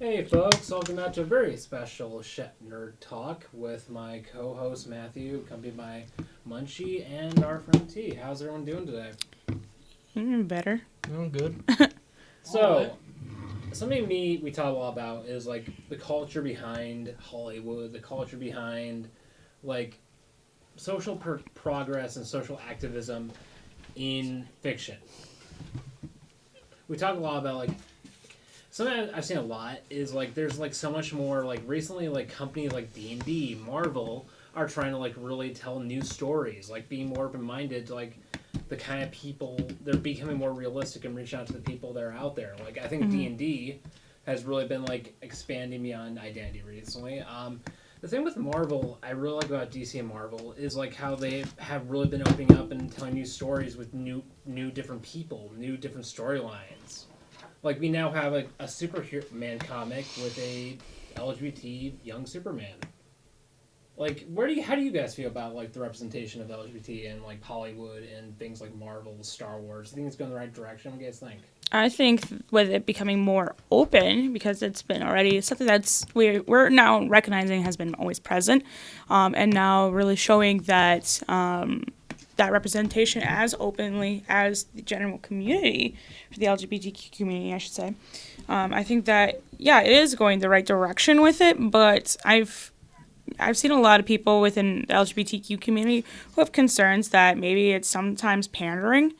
Hey folks, welcome out to a very special Nerd Talk with my co-host Matthew, accompanied by Munchie and our friend T. How's everyone doing today? Better. Oh, good. So, something we talk a lot about is like the culture behind Hollywood, the culture behind like progress and social activism in fiction. We talk a lot about like something I've seen a lot is like there's like so much more like recently like companies like D&D, Marvel are trying to like really tell new stories, like being more open minded to like the kind of people they're becoming more realistic and reaching out to the people that are out there. Like I think D&D has really been like expanding beyond identity recently. The thing with Marvel, I really like about DC and Marvel is like how they have really been opening up and telling new stories with new different people, new different storylines. Like we now have a Superman comic with a LGBT young Superman. Like how do you guys feel about like the representation of LGBT in like Hollywood and things like Marvel, Star Wars? Do you think it's going in the right direction? What do you guys think? I think with it becoming more open, because it's been already something that's we're now recognizing has been always present, and now really showing that that representation as openly as the general community, for the LGBTQ community, I should say. I think that it is going the right direction with it, but I've seen a lot of people within the LGBTQ community who have concerns that maybe it's sometimes pandering.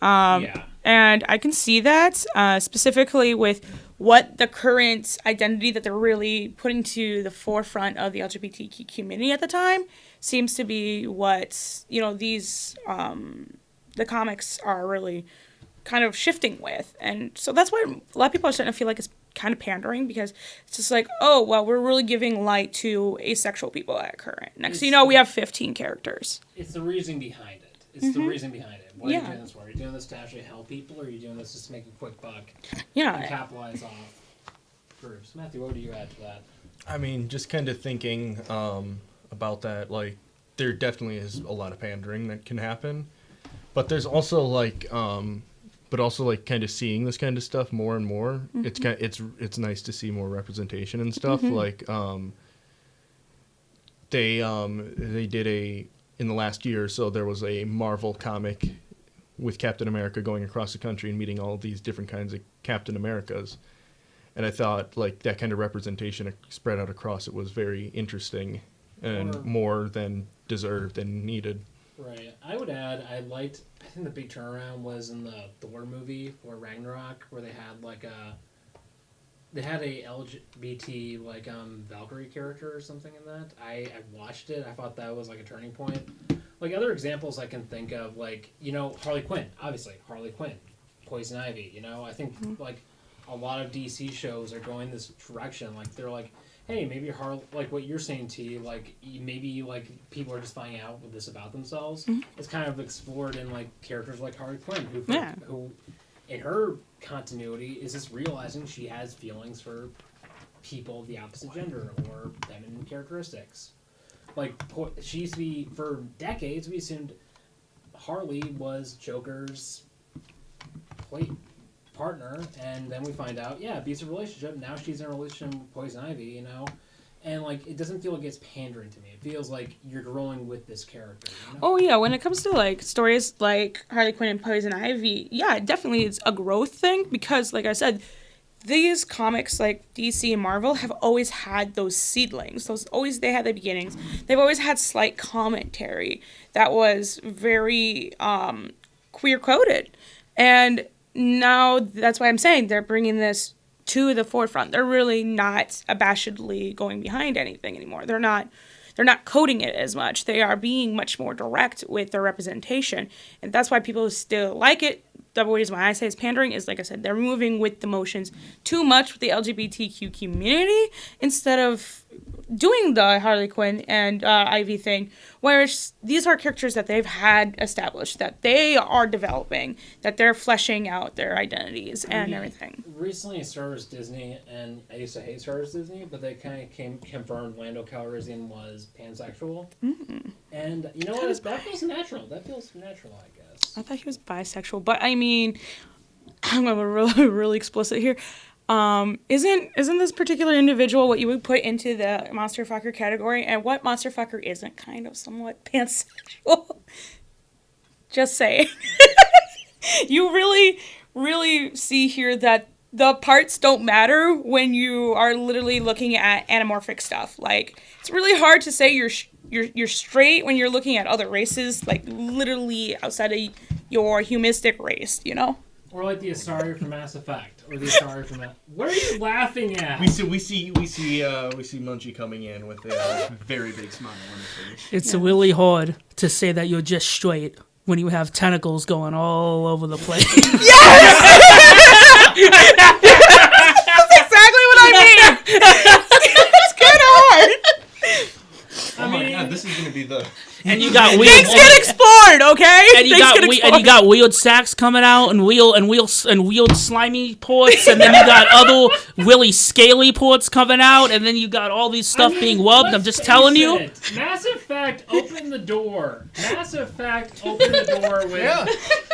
Yeah. And I can see that specifically with what the current identity that they're really putting to the forefront of the LGBTQ community at the time seems to be what, these, the comics are really kind of shifting with. And so that's why a lot of people are starting to feel like it's kind of pandering, because it's just like, oh, well, we're really giving light to asexual people at current. Next thing you know, we have 15 characters. It's the reason behind it. It's the reason behind it. What are you doing this for? Are you doing this to actually help people, or are you doing this just to make a quick buck and capitalize off groups? Matthew, what would you add to that? I mean, just kind of thinking about that, like, there definitely is a lot of pandering that can happen. But there's also, like, kind of seeing this kind of stuff more and more. It's nice to see more representation and stuff. Like, they did in the last year or so, there was a Marvel comic with Captain America going across the country and meeting all these different kinds of Captain Americas. And I thought, like, that kind of representation spread out across it was very interesting and more than deserved and needed. Right. I would add, I think the big turnaround was in the Thor movie for Ragnarok, where they had a LGBT Valkyrie character or something in that. I watched it. I thought that was like a turning point. Like other examples I can think of, like Harley Quinn. Obviously, Harley Quinn, Poison Ivy. I think like a lot of DC shows are going this direction. Like they're like, hey, maybe like what you're saying, T. Like maybe like people are just finding out with this about themselves. It's kind of explored in like characters like Harley Quinn, who in her continuity is just realizing she has feelings for people of the opposite gender or feminine characteristics. Like she used to be, for decades we assumed Harley was Joker's partner, and then we find out abusive relationship. Now she's in a relationship with Poison Ivy, and like it doesn't feel like it's pandering to me. It feels like you're growing with this character. Oh yeah, when it comes to like stories like Harley Quinn and Poison Ivy, definitely it's a growth thing, because like I said, these comics like DC and Marvel have always had those seedlings. They had the beginnings. They've always had slight commentary that was very queer coded, and now that's why I'm saying they're bringing this to the forefront. They're really not abashedly going behind anything anymore. They're not coding it as much. They are being much more direct with their representation, and that's why people still like it. The reason why I say it's pandering is, like I said, they're moving with the motions too much with the LGBTQ community instead of doing the Harley Quinn and Ivy thing, whereas these are characters that they've had established, that they are developing, that they're fleshing out their identities and everything. Recently, Star Wars Disney, and I used to hate Star Wars Disney, but they kind of confirmed Lando Calrissian was pansexual. And you know what? That feels natural. That feels natural, I guess. I thought he was bisexual, but I mean, I'm going to be really, really explicit here. isn't this particular individual what you would put into the monster fucker category? And what monster fucker isn't kind of somewhat pansexual? Just saying. You really, really see here that the parts don't matter when you are literally looking at anamorphic stuff. Like, it's really hard to say you're straight when you're looking at other races, like literally outside of your humanistic race, you know? Or like the Asari from Mass Effect, or the Asari from What are you laughing at? We see Munchie coming in with a very big smile on his face. It's really hard to say that you're just straight when you have tentacles going all over the place. That's exactly what I mean. It's kind of hard. Oh my god, this is gonna be the. And you got weird. Things get explored, okay? And you got weird sacks coming out, and weird slimy ports, and then you got other really scaly ports coming out, and then you got all these stuff being webbed. I'm just telling you. Mass Effect opened the door. Mass Effect opened the door with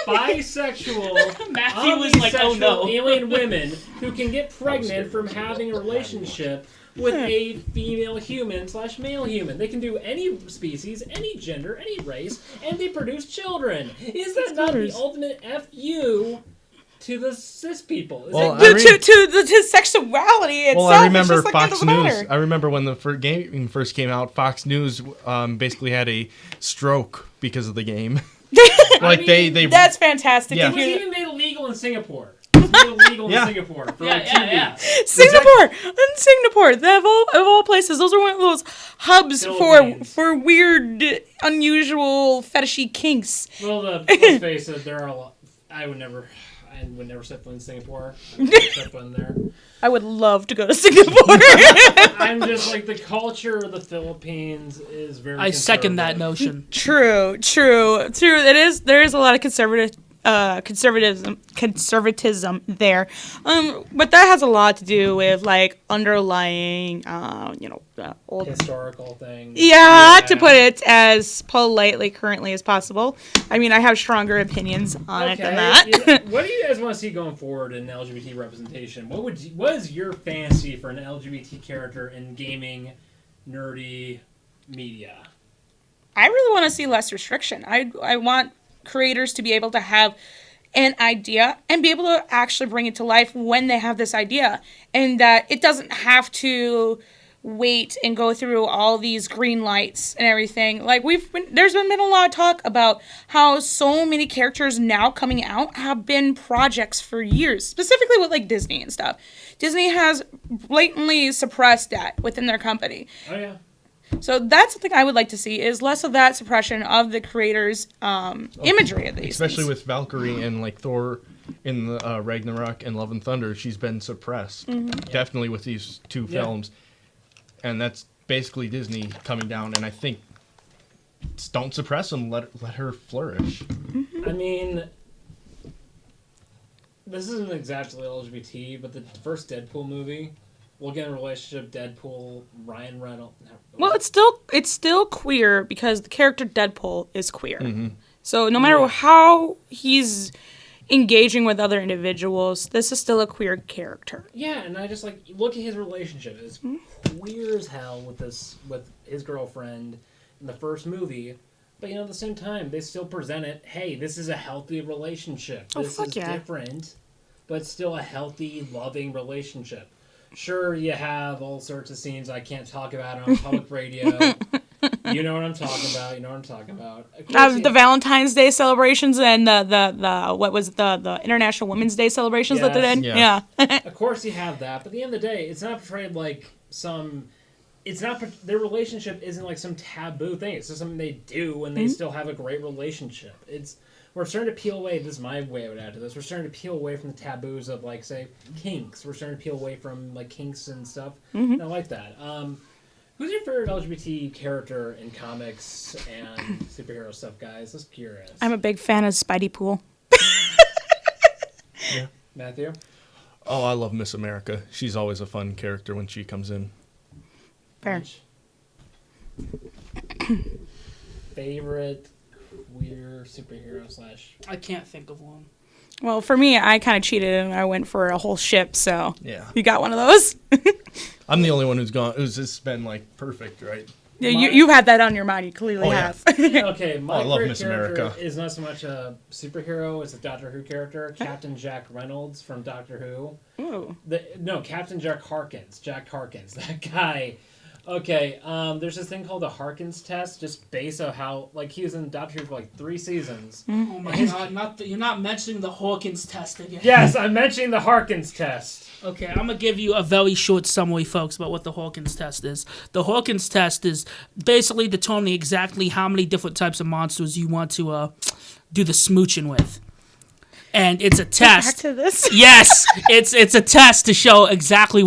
bisexual, Matthew was like, "Oh no." alien women who can get pregnant from having a relationship with a female human / male human. They can do any species, any gender, any race, and they produce children. Is that not the ultimate FU to the cis people? To the sexuality itself? Well, I remember it's just like, Fox News. I remember when the game first came out, Fox News basically had a stroke because of the game. They That's fantastic. Yeah. It was even made illegal in Singapore. It was made illegal in Singapore for like 2 weeks. Singapore, of all places, those are one of those hubs for weird, unusual, fetishy kinks. Well, let's face it, there are a lot. I would never set foot in Singapore. I would never set foot in there. I would love to go to Singapore. I'm just like, the culture of the Philippines is very. I second that notion. True. It is. There is a lot of conservatism there, but that has a lot to do with like underlying, old historical things. Yeah, to put it as politely currently as possible. I mean, I have stronger opinions on it than that. What do you guys want to see going forward in LGBT representation? What is your fantasy for an LGBT character in gaming, nerdy media? I really want to see less restriction. I want creators to be able to have an idea and be able to actually bring it to life when they have this idea, and that it doesn't have to wait and go through all these green lights and everything. Like, there's been a lot of talk about how so many characters now coming out have been projects for years, specifically with like Disney and stuff. Disney has blatantly suppressed that within their company. Oh yeah. So that's something I would like to see, is less of that suppression of the creators' imagery of these especially things. with Valkyrie and like Thor in the Ragnarok and Love and Thunder. She's been suppressed, definitely with these two films, and that's basically Disney coming down. And I think don't suppress them, let her flourish. I mean, this isn't exactly LGBT, but the first Deadpool movie. We'll get a relationship, Deadpool, Ryan Reynolds. Well, it's still queer because the character Deadpool is queer. Mm-hmm. So no matter how he's engaging with other individuals, this is still a queer character. Yeah, and I just look at his relationship. It's queer as hell with his girlfriend in the first movie. But at the same time, they still present it, hey, this is a healthy relationship. This is different, but still a healthy, loving relationship. Sure, you have all sorts of scenes I can't talk about on public radio. You know what I'm talking about. The Valentine's Day celebrations and the International Women's Day celebrations that they did. Yeah. Of course you have that, but at the end of the day, it's not portrayed like their relationship isn't like some taboo thing. It's just something they do, and they still have a great relationship. We're starting to peel away. This is my way I would add to this. We're starting to peel away from the taboos of, like, say, kinks. We're starting to peel away from, like, kinks and stuff. I like that. Who's your favorite LGBT character in comics and superhero stuff, guys? Just curious. I'm a big fan of Spidey Pool. Yeah. Matthew? Oh, I love Miss America. She's always a fun character when she comes in. Fair. Favorite queer superhero / I can't think of one. Well, for me, I kind of cheated and I went for a whole ship. So Yeah. you got one of those. I'm the only one who's just been like perfect, right? Yeah, you've had that on your mind. You clearly Oh, yeah. have. Okay, my I love favorite Miss character America. is not so much a superhero as a Doctor Who character, Captain Jack Reynolds from Doctor Who. Ooh. Captain Jack Harkins. That guy. Okay, there's this thing called the Harkins test, just based on how, like, he was in Doctor Who for like 3 seasons. Mm-hmm. Oh my god! You're not mentioning the Hawkins test again. Yes, I'm mentioning the Harkins test. Okay, I'm gonna give you a very short summary, folks, about what the Hawkins test is. The Hawkins test is basically determining exactly how many different types of monsters you want to do the smooching with, and it's a test. Back to this. Yes, it's a test to show exactly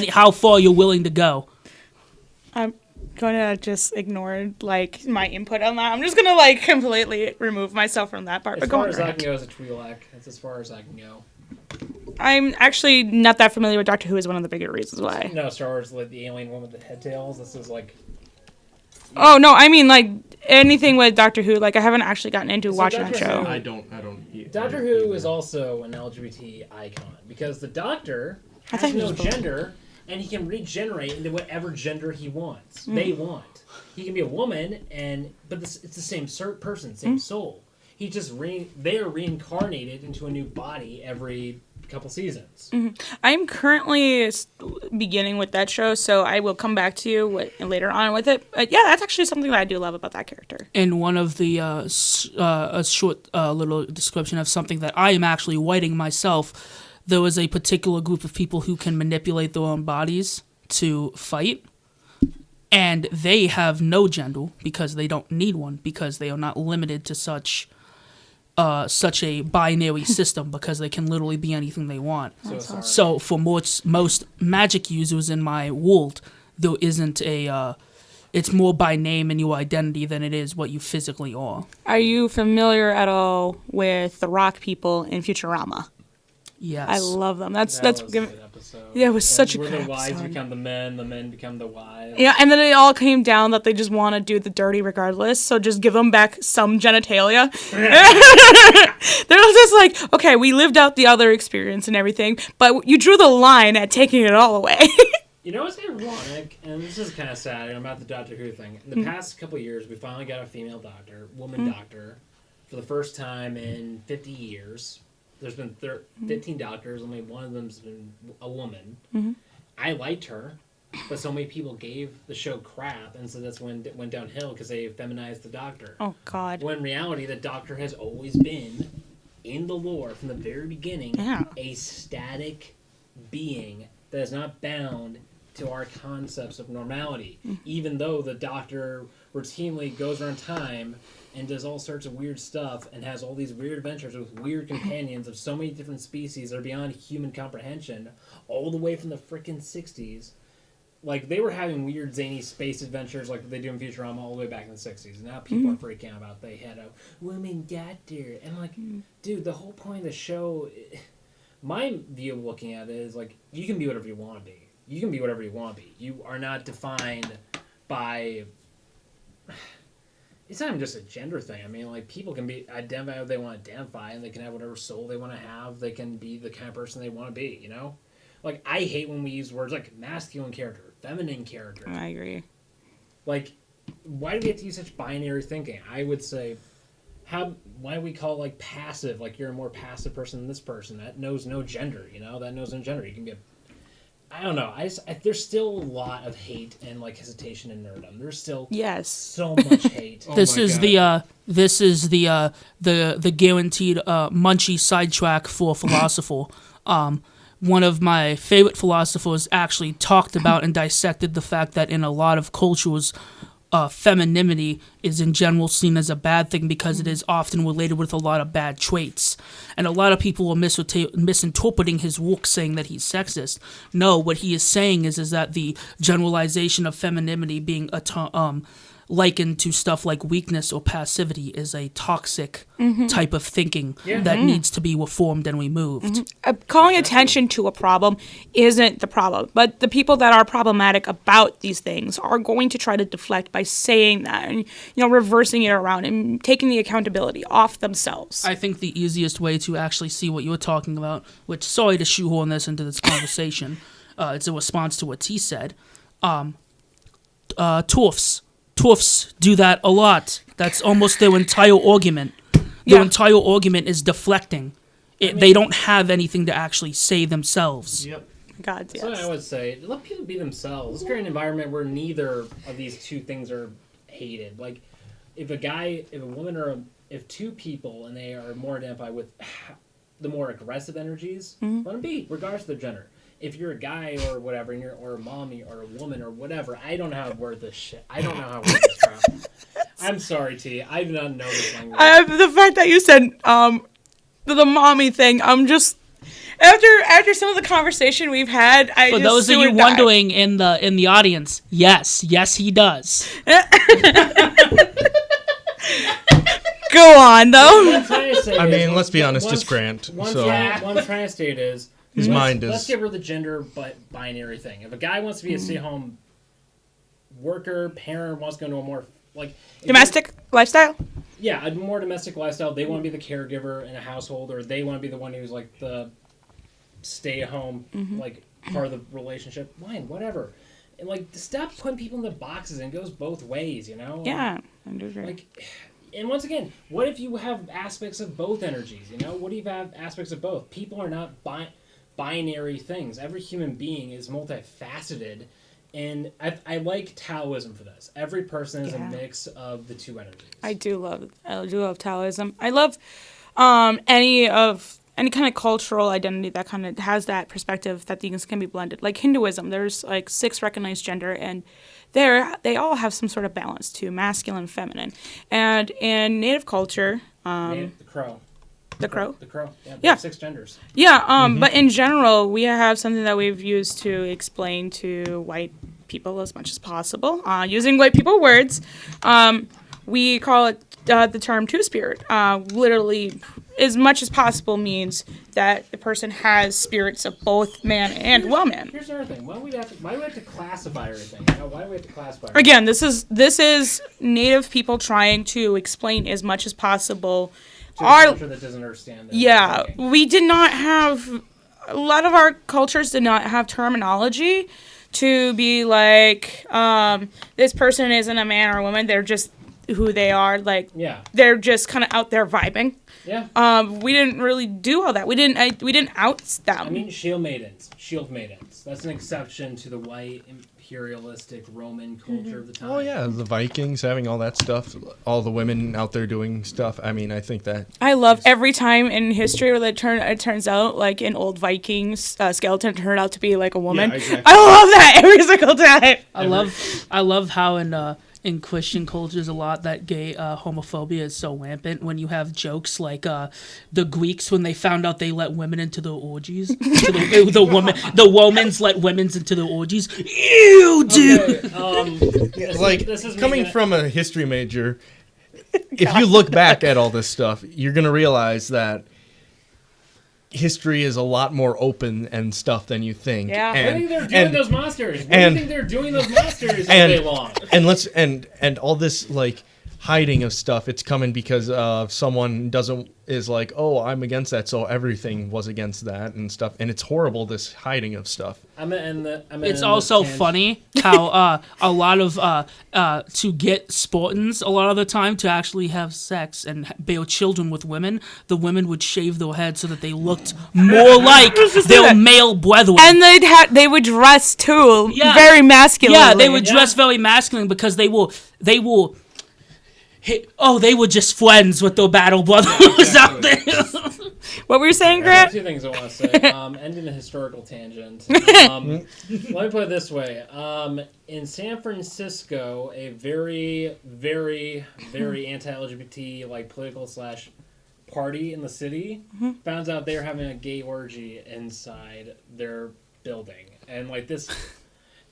how far you're willing to go. I'm going to just ignore, like, my input on that. I'm just going to, like, completely remove myself from that part. As But go far on, as I Rand. can go as a Twi'lek, that's as far as I can go. I'm actually not that familiar with Doctor Who is one of the bigger reasons why. No, Star Wars, like the alien one with the head tails. This is like. Oh, no, I mean, like, anything with Doctor Who, like, I haven't actually gotten into So watching Doctor that show. Who- I don't. Doctor Who is also an LGBT icon because the Doctor I thought has he was no both. gender and he can regenerate into whatever gender he wants. They want. He can be a woman, but it's the same person, same soul. He just they are reincarnated into a new body every couple seasons. I'm currently beginning with that show, so I will come back to you later on with it. But yeah, that's actually something that I do love about that character. In one of the a short little description of something that I am actually writing myself, there was a particular group of people who can manipulate their own bodies to fight, and they have no gender because they don't need one because they are not limited to such a binary system because they can literally be anything they want. So for most magic users in my world, there isn't it's more by name and your identity than it is what you physically are. Are you familiar at all with the rock people in Futurama? Yes. I love them. That was a good episode. Yeah, it was such a where good the wives episode. become the men become the wives. Yeah, and then it all came down that they just want to do the dirty regardless, so just give them back some genitalia. They're just like, okay, we lived out the other experience and everything, but you drew the line at taking it all away. You know what's ironic, and this is kind of sad about the Doctor Who thing. In the past couple of years, we finally got a female doctor, woman doctor, for the first time in 50 years. There's been 15 doctors, only one of them's been a woman. I liked her, but so many people gave the show crap, and so that's when it went downhill because they feminized the Doctor. Oh, God. When in reality, the Doctor has always been, in the lore from the very beginning, a static being that is not bound to our concepts of normality. Even though the Doctor routinely goes around time and does all sorts of weird stuff and has all these weird adventures with weird companions of so many different species that are beyond human comprehension, all the way from the frickin' 60s. Like, they were having weird, zany space adventures like they do in Futurama all the way back in the 60s. And now people are freaking out about they had a woman doctor. And, like, dude, the whole point of the show... My view of looking at it is, like, you can be whatever you want to be. You can be whatever you want to be. You are not defined by... It's not even just a gender thing. I mean, like, people can be identify how they want to identify, and they can have whatever soul they want to have. They can be the kind of person they want to be, you know? Like, I hate when we use words like masculine character, feminine character. I agree. Like, why do we have to use such binary thinking? I would say... Why do we call it, like, passive? Like, you're a more passive person than this person. That knows no gender, you know? That knows no gender. You can be I don't know. There's still a lot of hate and, like, hesitation in nerdom. There's still so much hate. This is the guaranteed munchy sidetrack for philosopher. One of my favorite philosophers actually talked about and dissected the fact that in a lot of cultures, femininity is in general seen as a bad thing because it is often related with a lot of bad traits. And a lot of people are misinterpreting his work saying that he's sexist. No, what he is saying is that the generalization of femininity being likened to stuff like weakness or passivity is a toxic type of thinking Yeah. that needs to be reformed and removed. Calling attention to a problem isn't the problem, but the people that are problematic about these things are going to try to deflect by saying that and reversing it around and taking the accountability off themselves. I think the easiest way to actually see what you're talking about, which, sorry to shoehorn this into this conversation, it's a response to what T said. TORFs do that a lot. That's almost their entire argument. Their entire argument is deflecting. They don't have anything to actually say themselves. Yep. God, yes. That's what I would say. Let people be themselves. Let's create an environment where neither of these two things are hated. Like, if a woman, or if two people and they are more identified with the more aggressive energies, let them be, regardless of their gender. If you're a guy or whatever, and or a mommy or a woman or whatever, I don't know how to word this shit. I don't know how to word this crap. I'm sorry, T. I do not know this language. The fact that you said the mommy thing, I'm just after some of the conversation we've had, For those of you wondering in the audience, yes, he does. Go on though. What I'm trying to say I is, mean, let's be honest, just Grant. What So I'm trying to state is, his mind is. let's get rid of the gender binary thing. If a guy wants to be a stay-at-home worker, parent, wants to go into a more Domestic lifestyle? a more domestic lifestyle, they want to be the caregiver in a household, or they want to be the one who's like the stay-at-home like part of the relationship. Fine, whatever. And like, stop putting people in the boxes, and it goes both ways, Yeah, I do agree. Like, and once again, what if you have aspects of both energies? What if you have aspects of both? People are not binary things. Every human being is multifaceted, and I like Taoism for this. Every person is a mix of the two energies. I do love Taoism. I love any kind of cultural identity that kind of has that perspective that things can be blended. Like Hinduism, there's like 6 recognized gender, and they all have some sort of balance too, masculine, feminine. And in Native culture, The crow. The crow? The crow. Yeah. Yeah. 6 genders. Yeah, but in general, we have something that we've used to explain to white people as much as possible. Using white people words, we call it the term two-spirit. Literally, as much as possible means that the person has spirits of both man and woman. Here's the other thing. Why do we have to classify everything? Why do we have to classify everything? Again, this is Native people trying to explain as much as possible. To a culture that doesn't understand that. Yeah, we did not have, a lot of our cultures did not have terminology to be like, this person isn't a man or a woman, they're just who they are, like, they're just kind of out there vibing. Yeah. We didn't really do all that. We didn't out them. I mean, shield maidens. That's an exception to the white imperialistic Roman culture of the time. Oh yeah, the Vikings having all that stuff, all the women out there doing stuff. I mean, I think that I love every time in history where it turns out like an old Vikings skeleton turned out to be like a woman. Yeah, exactly. I love that every single time. I love how in Christian cultures a lot that gay homophobia is so rampant. When you have jokes like the Greeks, when they found out they let women into their orgies, the Romans let women into their orgies. Ew, dude. like coming from a history major, if you look back at all this stuff, you're gonna realize that history is a lot more open and stuff than you think. Yeah. What do you think they're doing those monsters? What do you think they're doing those monsters all day long? And all this like hiding of stuff, it's coming because someone is like, oh, I'm against that, so everything was against that and stuff, and it's horrible, this hiding of stuff. It's also funny how a lot of to get Spartans a lot of the time to actually have sex and bear children with women, the women would shave their heads so that they looked more like their male brethren. And they would dress too, very masculine. Yeah, they would dress very masculine because they were just friends with their battle brothers out there. What were you saying, There are Grant? 2 things I want to say. Ending a historical tangent. Let me put it this way. In San Francisco, a very, very, very anti-LGBT political / party in the city found out they were having a gay orgy inside their building, and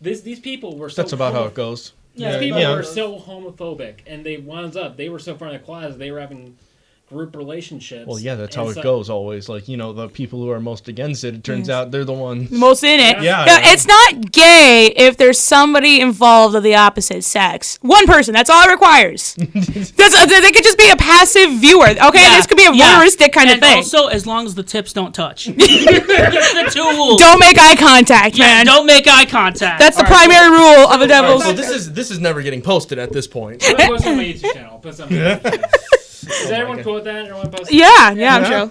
these people were so That's about how it goes. These Yeah, people yeah. were so homophobic, and they were so far in the closet, they were having group relationships. Well, yeah, that's and how it goes always. Like, the people who are most against it turns out they're the ones. Most in it. Yeah. No, it's not gay if there's somebody involved of the opposite sex. One person. That's all it requires. They could just be a passive viewer. Okay, this could be a voyeuristic kind of thing. And also, as long as the tips don't touch. The 2 rules. Don't make eye contact, man. Don't make eye contact. That's the primary rule of a devil's. So this is never getting posted at this point. I'm gonna post it on my YouTube channel. Put something. Is everyone cool with that? Everyone post it? Yeah, I'm sure.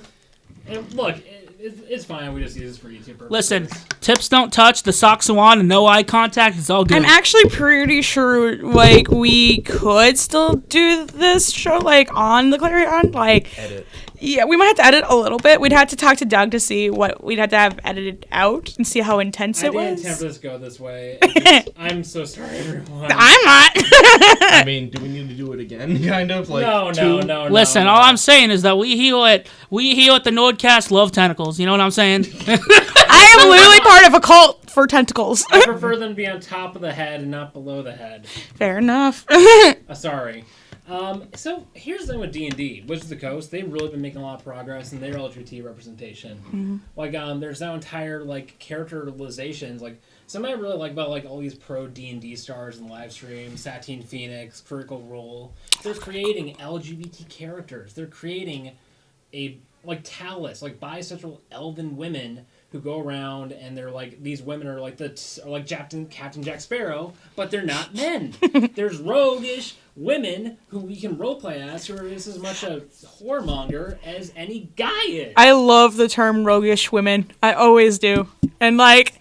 And look, it's fine. We just use this for YouTube purposes. Listen, tips don't touch, the socks are on, and no eye contact. It's all good. I'm actually pretty sure, like, we could still do this show, like, on the Clarion. Like, Edit. yeah, we might have to edit a little bit. We'd have to talk to Doug to see what we'd have to have edited out and see how intense it didn't was. attempt this go this way. I'm so sorry, everyone. I'm not. I mean, do we need to do it again? Kind of like No. Listen, all I'm saying is that we here at the Nordcast love tentacles. You know what I'm saying? I am literally part of a cult for tentacles. I prefer them to be on top of the head and not below the head. Fair enough. Sorry. So here's the thing with D&D, Wizards of the Coast. They've really been making a lot of progress in their LGBT representation. Mm-hmm. Like, there's now entire like characterizations. Like, something I really like about like all these pro D&D stars in live stream, Satine Phoenix, Critical Role. They're creating LGBT characters. They're creating like Talus, like bisexual elven women who go around and they're like, these women are like Captain Jack Sparrow, but they're not men. There's roguish women who we can roleplay as who are just as much a whoremonger as any guy is. I love the term roguish women. I always do. And like,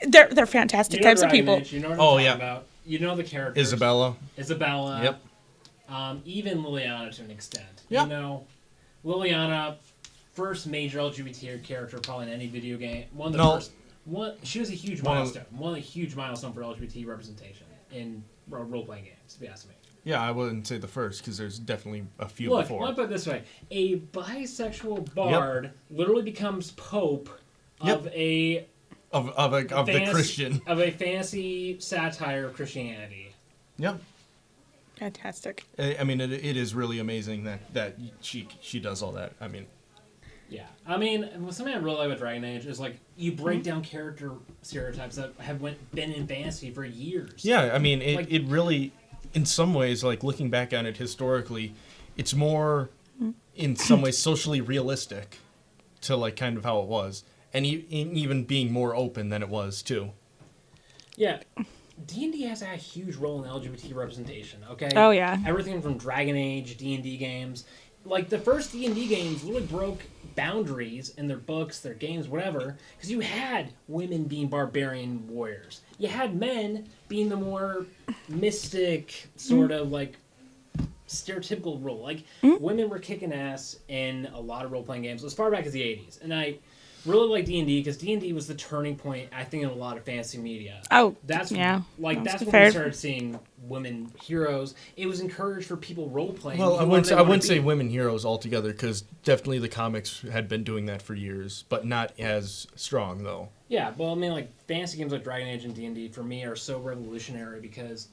they're fantastic types of people. You know what I'm talking about. You know the characters. Isabella. Yep. Even Liliana to an extent. Yep. You know, Liliana, first major LGBT character probably in any video game. She was a huge milestone. One of the huge milestone for LGBT representation in role-playing games, to be honest with me. Yeah, I wouldn't say the first because there's definitely a few before. Let me put it this way: a bisexual bard literally becomes pope of the Christian of a fantasy satire of Christianity. Yep. Fantastic. I mean, it is really amazing that she does all that. I mean. Yeah, I mean, something I really like with Dragon Age is like you break down character stereotypes that have been in fantasy for years. Yeah, I mean, it really, in some ways, like looking back on it historically, it's more, in some ways, socially realistic to like kind of how it was, and even being more open than it was too. Yeah. D&D has a huge role in LGBT representation, okay? Oh, yeah. Everything from Dragon Age, D&D games. Like, the first D&D games really broke boundaries in their books, their games, whatever, because you had women being barbarian warriors. You had men being the more mystic, sort of, like, stereotypical role. Like, women were kicking ass in a lot of role-playing games as far back as the 80s. And I really like D&D because D&D was the turning point, I think, in a lot of fantasy media. Oh, that's yeah. Like that's when fair. we started seeing women heroes. It was encouraged for people role playing. Well, I wouldn't say women heroes altogether because definitely the comics had been doing that for years, but not as strong though. Yeah, well, I mean, like fantasy games like Dragon Age and D&D for me are so revolutionary because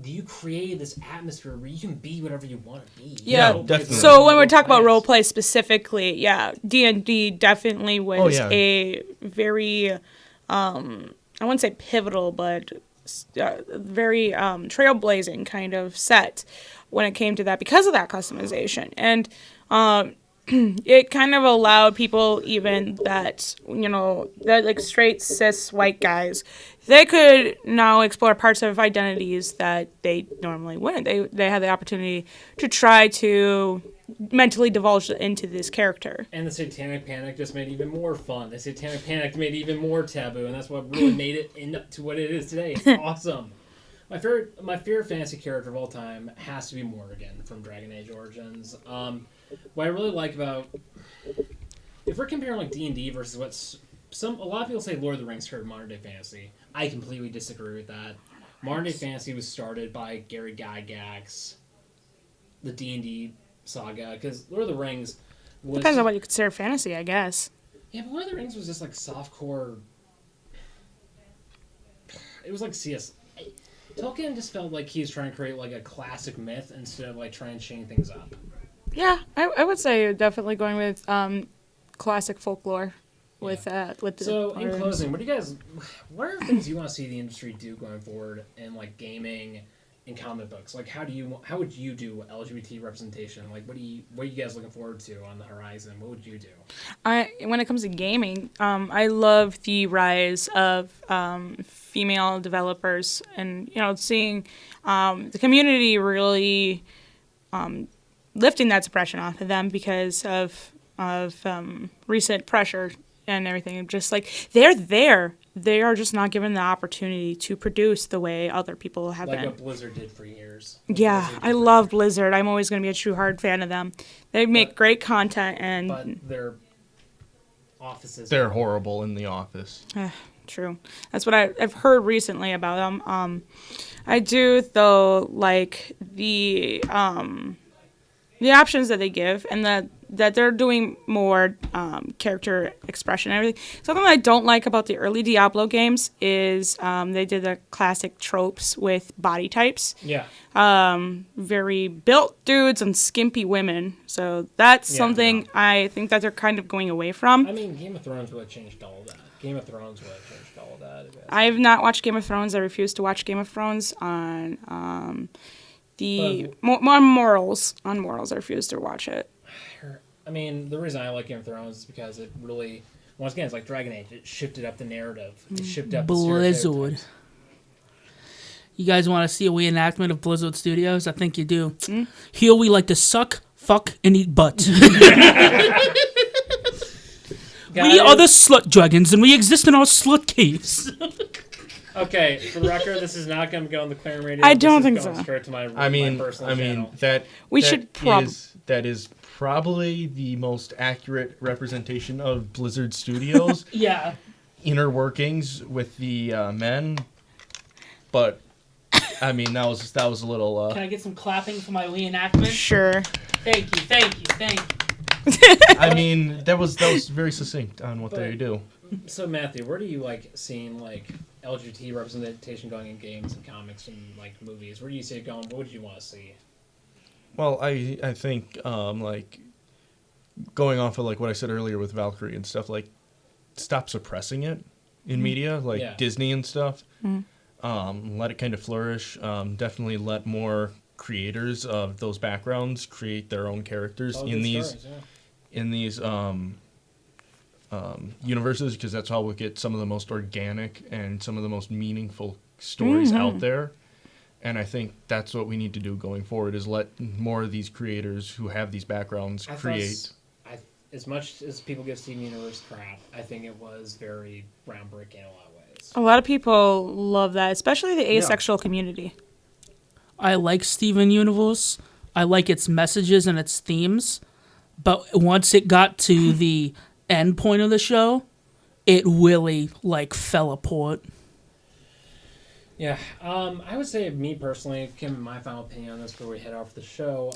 you create this atmosphere where you can be whatever you want to be. Yeah, definitely. So when we talk about roleplay specifically, yeah, D&D definitely was a very, I wouldn't say pivotal, but very trailblazing kind of set when it came to that because of that customization. And it kind of allowed people even that, that like straight cis white guys, they could now explore parts of identities that they normally wouldn't. They had the opportunity to try to mentally divulge into this character. And the Satanic Panic just made it even more fun. The Satanic Panic made it even more taboo, and that's what really made it into what it is today. It's awesome. My favorite fantasy character of all time has to be Morrigan from Dragon Age Origins. What I really like about, if we're comparing like D&D versus what's a lot of people say Lord of the Rings started modern day fantasy. I completely disagree with that. Modern day fantasy was started by Gary Gygax, the D&D saga, because Lord of the Rings was... Depends on what you consider fantasy, I guess. Yeah, but Lord of the Rings was just like softcore... It was like CS... Tolkien just felt like he's trying to create like a classic myth instead of like trying to change things up. Yeah, I would say definitely going with classic folklore with the. So in modern- closing, what are things you want to see the industry do going forward in like gaming and comic books? Like how would you do LGBT representation? Like what are you guys looking forward to on the horizon? What would you do? When it comes to gaming, I love the rise of female developers, and seeing the community really lifting that suppression off of them because of recent pressure and everything. Just like they're there, they are just not given the opportunity to produce the way other people have Like been. what Blizzard did for years. Yeah, I love Blizzard. I'm always going to be a true hard fan of them. They make great content, and But their offices. They're horrible in the office. true. That's what I've heard recently about them. I do though like the options that they give, and that they're doing more character expression and everything. Something I don't like about the early Diablo games is they did the classic tropes with body types. Yeah. Very built dudes and skimpy women. So that's something I think that they're kind of going away from. I mean, Game of Thrones would have changed all of that. I've not watched Game of Thrones. I refuse to watch Game of Thrones on on morals. On morals, I refuse to watch it. I mean, the reason I like Game of Thrones is because it really, once again, it's like Dragon Age. It shifted up the narrative. It shifted up the Blizzard. stereotypes. You guys want to see a reenactment of Blizzard Studios? I think you do. Here we like to suck, fuck, and eat butt. We are the slut dragons, and we exist in our slut caves. Okay, for the record, this is not going to go on the Clarion Radio. I don't This is think going so. Straight to my personal channel. that is probably the most accurate representation of Blizzard Studios Yeah. inner workings with the men. But I mean, that was a little. Can I get some clapping for my reenactment? Sure. Thank you. I mean, that was very succinct on what they do. So Matthew, where do you like seeing like LGBT representation going in games and comics and like movies? Where do you see it going? What would you want to see? Well, I think like going off of like what I said earlier with Valkyrie and stuff, like stop suppressing it in media, like Disney and stuff. Let it kind of flourish. Definitely let more creators of those backgrounds create their own characters in these universes, because that's how we'll get some of the most organic and some of the most meaningful stories out there. And I think that's what we need to do going forward, is let more of these creators who have these backgrounds create. As much as people give Steven Universe crap, I think it was very groundbreaking in a lot of ways. A lot of people love that, especially the asexual community. I like Steven Universe. I like its messages and its themes. But once it got to the end point of the show, it really like fell apart. Yeah, I would say me personally, Kim, my final opinion on this before we head off the show.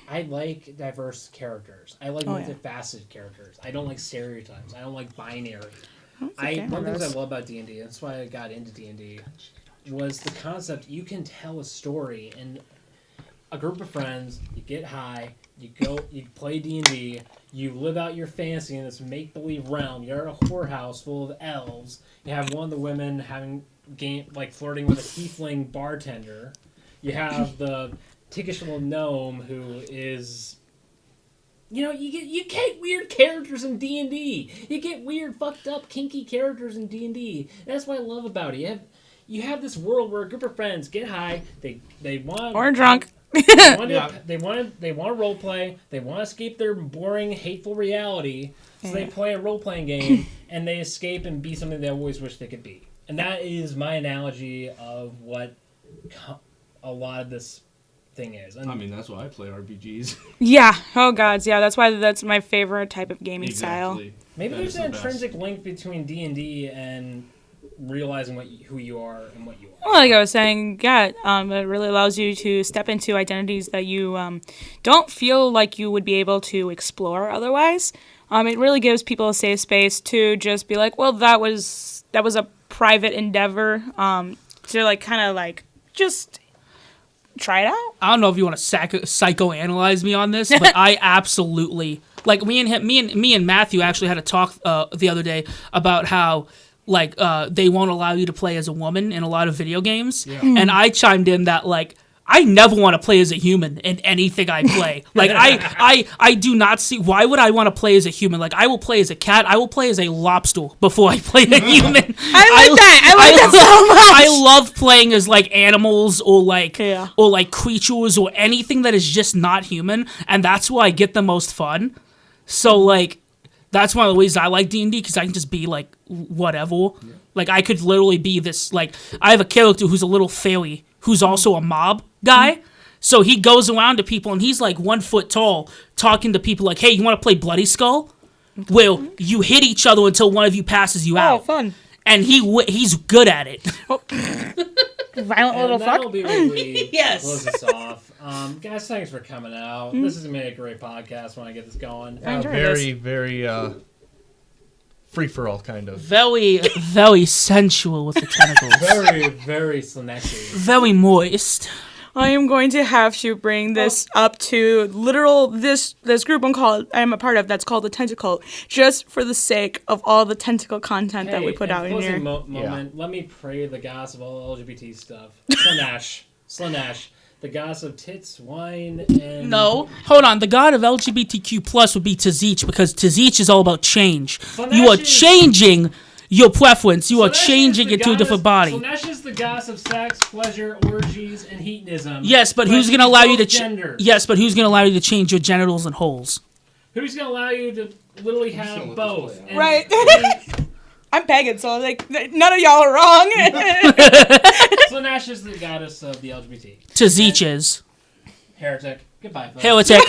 I like diverse characters. I like multifaceted characters. I don't like stereotypes. I don't like binary. One of the things I love about D&D, that's why I got into D&D, was the concept you can tell a story in a group of friends. You get high, you play D&D, you live out your fantasy in this make-believe realm. You're at a whorehouse full of elves. You have one of the women flirting with a tiefling bartender. You have the tickish little gnome who is, you get weird characters in D&D. You get weird, fucked up, kinky characters in D&D. That's what I love about it. You have this world where a group of friends get high. They want Or drunk. They want to role play. They want to escape their boring, hateful reality. So they play a role playing game and they escape and be something they always wish they could be. And that is my analogy of what a lot of this thing is. And I mean, that's why I play RPGs. Yeah. Oh gods. Yeah. That's why that's my favorite type of gaming style. Maybe there's an intrinsic link between D&D and realizing who you are and what you are. Well, like I was saying, it really allows you to step into identities that you don't feel like you would be able to explore otherwise. It really gives people a safe space to just be like, well, that was a private endeavor to like kind of like just try it out. I don't know if you want to psychoanalyze me on this, but I absolutely like me and Matthew actually had a talk the other day about how like they won't allow you to play as a woman in a lot of video games, and I chimed in that like I never want to play as a human in anything I play. Like I do not see why would I want to play as a human. Like I will play as a cat. I will play as a lobster before I play a human. I like that so much. I love playing as like animals or like creatures or anything that is just not human, and that's where I get the most fun. So like that's one of the ways I like D&D because I can just be like whatever. Yeah. Like I could literally be this like I have a character who's a little fairy who's also a mob guy. So he goes around to people and he's like 1 foot tall talking to people like, hey, you want to play Bloody Skull? Well, you hit each other until one of you passes you out. Oh, fun. And he's good at it. Violent little fuck. That'll be where we Yes. close this off. Guys, thanks for coming out. This is going to be a great podcast when I get this going. Very free-for-all kind of. Very, very sensual with the tentacles. Very, very slinechy. Very moist. I am going to have to bring this up to this group I'm a part of that's called the Tentacle, just for the sake of all the tentacle content that we put out in here. Moment, let me pray the gods of all LGBT stuff. Slanesh. The gods of tits, wine, and... No. Hold on. The god of LGBTQ plus would be Tzich because Tzich is all about change. Slanesh you are changing your preference. You are changing into a different body. Slanesh is the goddess of sex, pleasure, orgies, and hedonism. Yes, but who's going to allow you to... Yes, but who's going to allow you to change your genitals and holes? Who's going to allow you to literally have both? Right. I'm pagan, so like none of y'all are wrong. Slanesh is the goddess of the LGBT. Tzich is. Heretic. Goodbye, folks. Heretic.